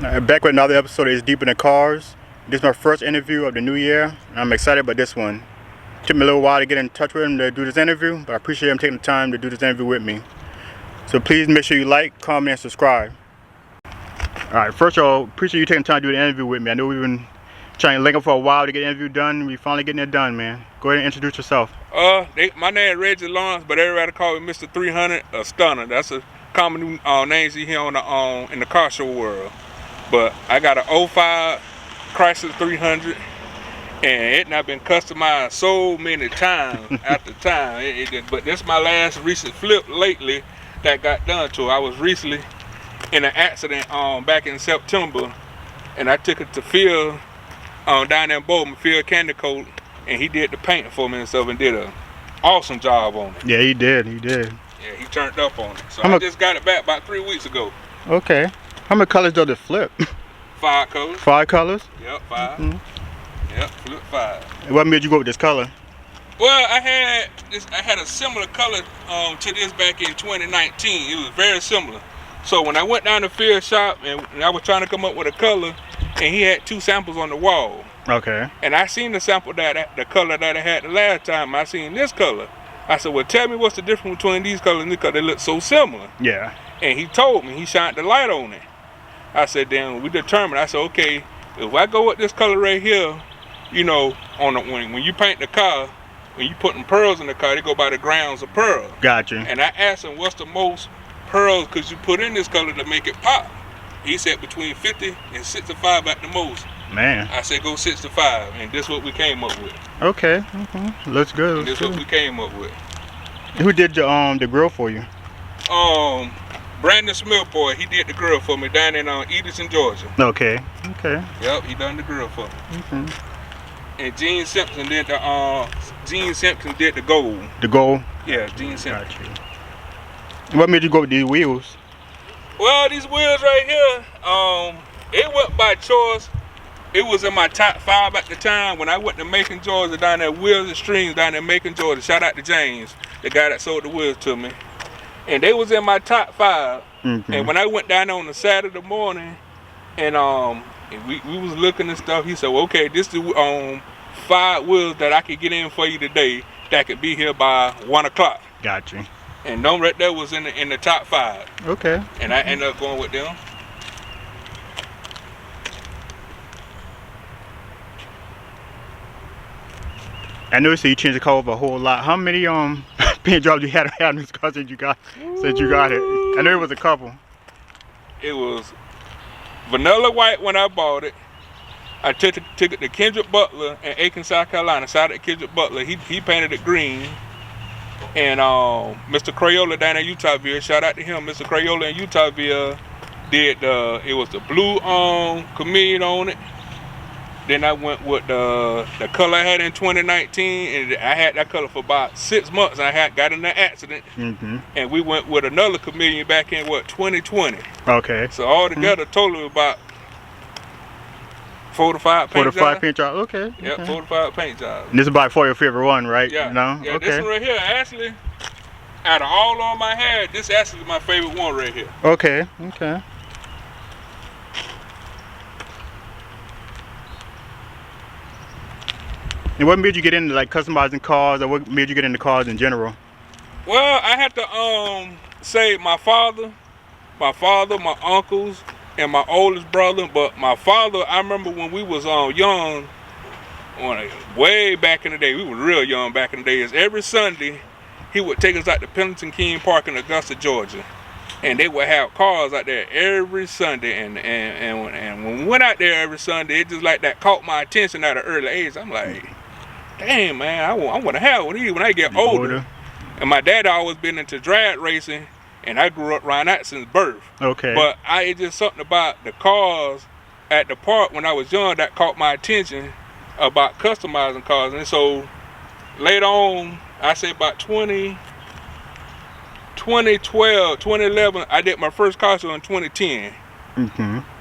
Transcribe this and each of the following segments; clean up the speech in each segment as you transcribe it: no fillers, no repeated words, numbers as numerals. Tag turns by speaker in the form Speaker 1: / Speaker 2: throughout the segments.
Speaker 1: Back with another episode of It's Deep in the Cars. This is my first interview of the new year, and I'm excited about this one. It took me a little while to get in touch with him to do this interview, but I appreciate him taking the time to do this interview with me. So please make sure you like, comment, and subscribe. Alright, first of all, appreciate you taking time to do the interview with me. I know we've been trying to link up for a while to get the interview done. We finally getting it done, man. Go ahead and introduce yourself.
Speaker 2: My name is Reggie Lawrence, but everybody call me Mr. 300 or Stunner. That's a common name you hear in the car show world. But I got an 05 Chrysler 300, and it not been customized so many times after time. But this is my last recent flip lately that got done to it. I was recently in an accident back in September, and I took it to Phil down there in Bowman, Phil Candy Coat, and he did the paint for me and stuff and did an awesome job on it.
Speaker 1: Yeah, he did. Yeah,
Speaker 2: he turned up on it. So I just got it back about 3 weeks ago.
Speaker 1: Okay. How many colors does it flip?
Speaker 2: 5 colors.
Speaker 1: 5 colors?
Speaker 2: Yep, 5. Mm-hmm. Yep, flip 5.
Speaker 1: And what made you go with this color?
Speaker 2: Well, I had a similar color to this back in 2019. It was very similar. So when I went down to Phil's shop and I was trying to come up with a color, and he had 2 samples on the wall.
Speaker 1: Okay.
Speaker 2: And I seen the sample the color that I had the last time. I seen this color. I said, well, tell me what's the difference between these colors and this color. They look so similar.
Speaker 1: Yeah.
Speaker 2: And he told me, he shined the light on it. I said, then we determined. I said, okay, if I go with this color right here, you know, when you paint the car, when you put them pearls in the car, they go by the grams of pearl.
Speaker 1: Gotcha.
Speaker 2: And I asked him, what's the most pearls could you put in this color to make it pop? He said between 50 and 65 at the most.
Speaker 1: Man.
Speaker 2: I said go 65, and this is what we came up with.
Speaker 1: Okay. Looks good.
Speaker 2: And this is what we came up with.
Speaker 1: Who did the grill for you?
Speaker 2: Brandon Smith, boy, he did the grill for me down in Edison, Georgia.
Speaker 1: Okay.
Speaker 2: Yep, he done the grill for me. And Gene Simpson did the gold.
Speaker 1: The gold?
Speaker 2: Yeah, Gene Simpson.
Speaker 1: Gotcha. What made you go with these wheels?
Speaker 2: Well, these wheels right here, it went by choice. It was in my top 5 at the time when I went to Macon, Georgia, down there, Wheels and Strings down there, Macon, Georgia. Shout out to James, the guy that sold the wheels to me. And they was in my top 5. And when I went down there on a Saturday morning, and we was looking and stuff, he said, well, okay, this is 5 wheels that I could get in for you today that could be here by 1 o'clock.
Speaker 1: Gotcha.
Speaker 2: And them right there was in the top 5.
Speaker 1: Okay.
Speaker 2: And I ended up going with them.
Speaker 1: I noticed that you changed the color of a whole lot. How many paint jobs you had in this car since you got it? I know it was a couple.
Speaker 2: It was vanilla white when I bought it. I took it to Kendrick Butler in Aiken, South Carolina. Shout out to Kendrick Butler. He painted it green. And Mr. Crayola down in Utahville, shout out to him. Mr. Crayola in Utahville did it was the blue chameleon on it. Then I went with the color I had in 2019, and I had that color for about 6 months. And I got in an accident, and we went with another chameleon back in 2020.
Speaker 1: Okay.
Speaker 2: So all together, totally about 4 to 5 paint jobs. 4 to 5
Speaker 1: paint jobs. Okay.
Speaker 2: Yep, 4 to 5 paint jobs.
Speaker 1: And this is about for your favorite one, right?
Speaker 2: Yeah.
Speaker 1: No?
Speaker 2: Yeah.
Speaker 1: Okay.
Speaker 2: This one right here, actually, out of all on my hair, this actually is my favorite one right here.
Speaker 1: Okay. And what made you get into like customizing cars, or what made you get into cars in general?
Speaker 2: Well, I had to say my father, my uncles, and my oldest brother. But my father, I remember when we was young, way back in the day, we were real young back in the days. Every Sunday, he would take us out to Pendleton King Park in Augusta, Georgia. And they would have cars out there every Sunday, and when we went out there every Sunday, it just like that caught my attention at an early age. I'm like, damn man, I want to have one of these when I get older. And my dad always been into drag racing, and I grew up around that since birth.
Speaker 1: Okay.
Speaker 2: But it's just something about the cars at the park when I was young that caught my attention about customizing cars. And so later on, I say about 2012, 2011, I did my first car show in 2010.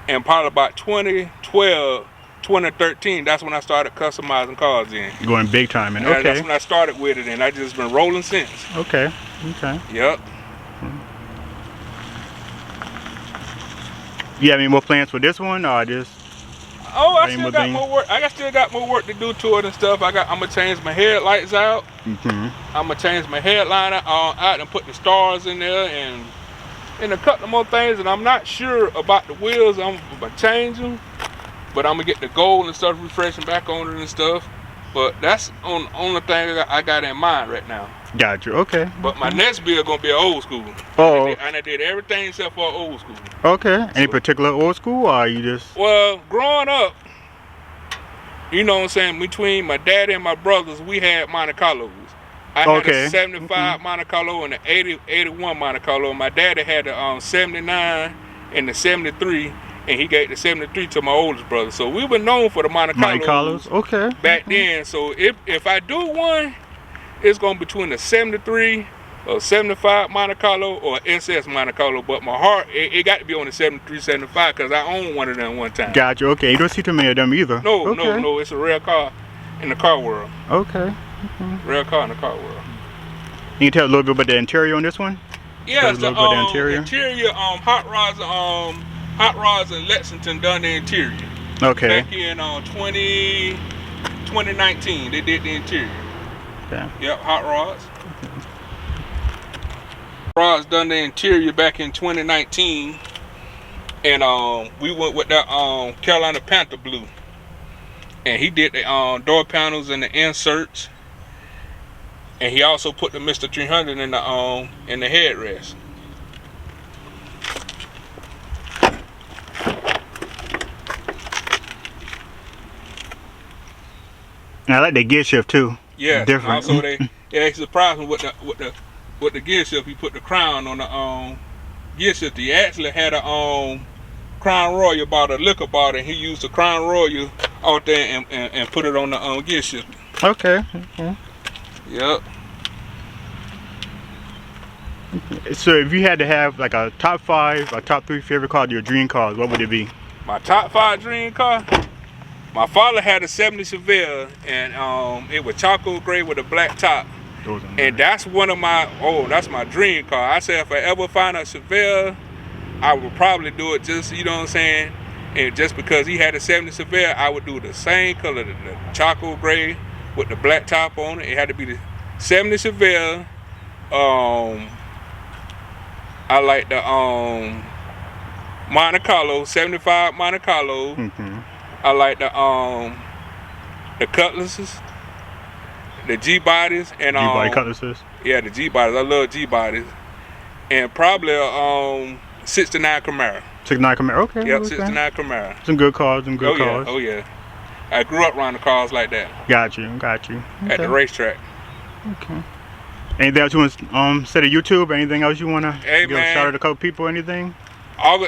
Speaker 2: And probably about 2012, 2013, that's when I started customizing cars in.
Speaker 1: Going big time, and okay.
Speaker 2: That's when I started with it, and I just been rolling since.
Speaker 1: Okay.
Speaker 2: Yep.
Speaker 1: You have any more plans for this one, or just?
Speaker 2: Oh, I
Speaker 1: Any
Speaker 2: still
Speaker 1: more
Speaker 2: got
Speaker 1: things?
Speaker 2: more work. Still got more work to do to it and stuff. I'm gonna change my headlights out. I'm gonna change my headliner out and put the stars in there and a couple more things. And I'm not sure about the wheels. I'm gonna change them, but I'm gonna get the gold and stuff refreshing back on it and stuff. But that's on the thing I got in mind right now.
Speaker 1: Got you. Okay.
Speaker 2: But my next build gonna be an old school.
Speaker 1: Oh.
Speaker 2: And I did everything except for old school.
Speaker 1: Okay. Any particular old school, or you just?
Speaker 2: Well, growing up, you know what I'm saying, between my dad and my brothers, we had Monte Carlos. I had a 75 Monte Carlo and an 81 Monte Carlo. My daddy had the 79 and the 73, and he gave the 73 to my oldest brother. So we were known for the Monte Carlos.
Speaker 1: Okay.
Speaker 2: Back then. So if I do one, it's going to be between the 73 or 75 Monte Carlo or SS Monte Carlo. But my heart, it got to be on the 73, 75 because I owned one of them one time.
Speaker 1: Got you. Okay. You don't see too many of them either.
Speaker 2: No, no. It's a rare car in the car world.
Speaker 1: Okay.
Speaker 2: Rare car in the car world.
Speaker 1: Can you tell a little bit about the interior on this one?
Speaker 2: Yeah, it's the
Speaker 1: interior.
Speaker 2: Hot Rods in Lexington done the interior.
Speaker 1: Okay.
Speaker 2: Back in 2019, they did the interior.
Speaker 1: Okay.
Speaker 2: Yep, Hot Rods. Rods done the interior back in 2019, and we went with that Carolina Panther blue, and he did the door panels and the inserts, and he also put the Mr. 300 in the headrest.
Speaker 1: And I like the gear shift too.
Speaker 2: Yeah,
Speaker 1: different.
Speaker 2: Also they surprised me with the gear shift. He put the crown on the gear shift. He actually had a Crown Royal bottle, a liquor bottle, and he used the Crown Royal out there and put it on the gear shift.
Speaker 1: Okay.
Speaker 2: Yep.
Speaker 1: So if you had to have like a top 5 or top 3 favorite car, your dream cars, what would it be?
Speaker 2: My top 5 dream car. My father had a 70 Chevelle, and it was charcoal gray with a black top. And that's one of that's my dream car. I said if I ever find a Chevelle, I would probably do it just, you know what I'm saying? And just because he had a 70 Chevelle, I would do the same color, the charcoal gray with the black top on it. It had to be the 70 Chevelle. I like the Monte Carlo, 75 Monte Carlo. I like the Cutlasses, the G bodies, and
Speaker 1: G-body Cutlasses.
Speaker 2: Yeah, the G bodies. I love G bodies, and probably a 69 Camaro.
Speaker 1: 69 Camaro. Okay.
Speaker 2: Yep,
Speaker 1: okay.
Speaker 2: 69 Camaro.
Speaker 1: Some good cars. Some good cars.
Speaker 2: Oh yeah. I grew up around the cars like that.
Speaker 1: Got you. Okay.
Speaker 2: At the racetrack.
Speaker 1: Okay. Anything else you want to say to YouTube? Anything else you want to
Speaker 2: give
Speaker 1: a shout out to a couple people? Anything?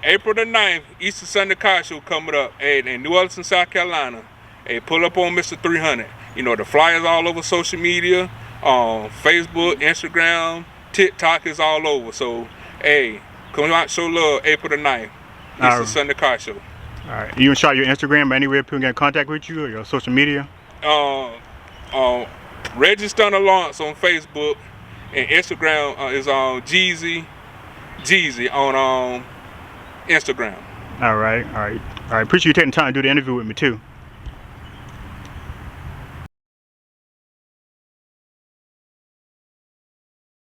Speaker 2: April the 9th, Easter Sunday Car Show coming up in New Orleans, South Carolina. Hey, pull up on Mr. 300. You know, the flyers all over social media, Facebook, Instagram, TikTok is all over. So, hey, come out, show love, April the 9th, Easter Sunday Car Show.
Speaker 1: All right. You want to shout your Instagram or anywhere people can get in contact with you or your social media?
Speaker 2: Reggie Stunner Lawrence on Facebook, and Instagram is on Jeezy on Instagram.
Speaker 1: All right. Appreciate you taking the time to do the interview with me too.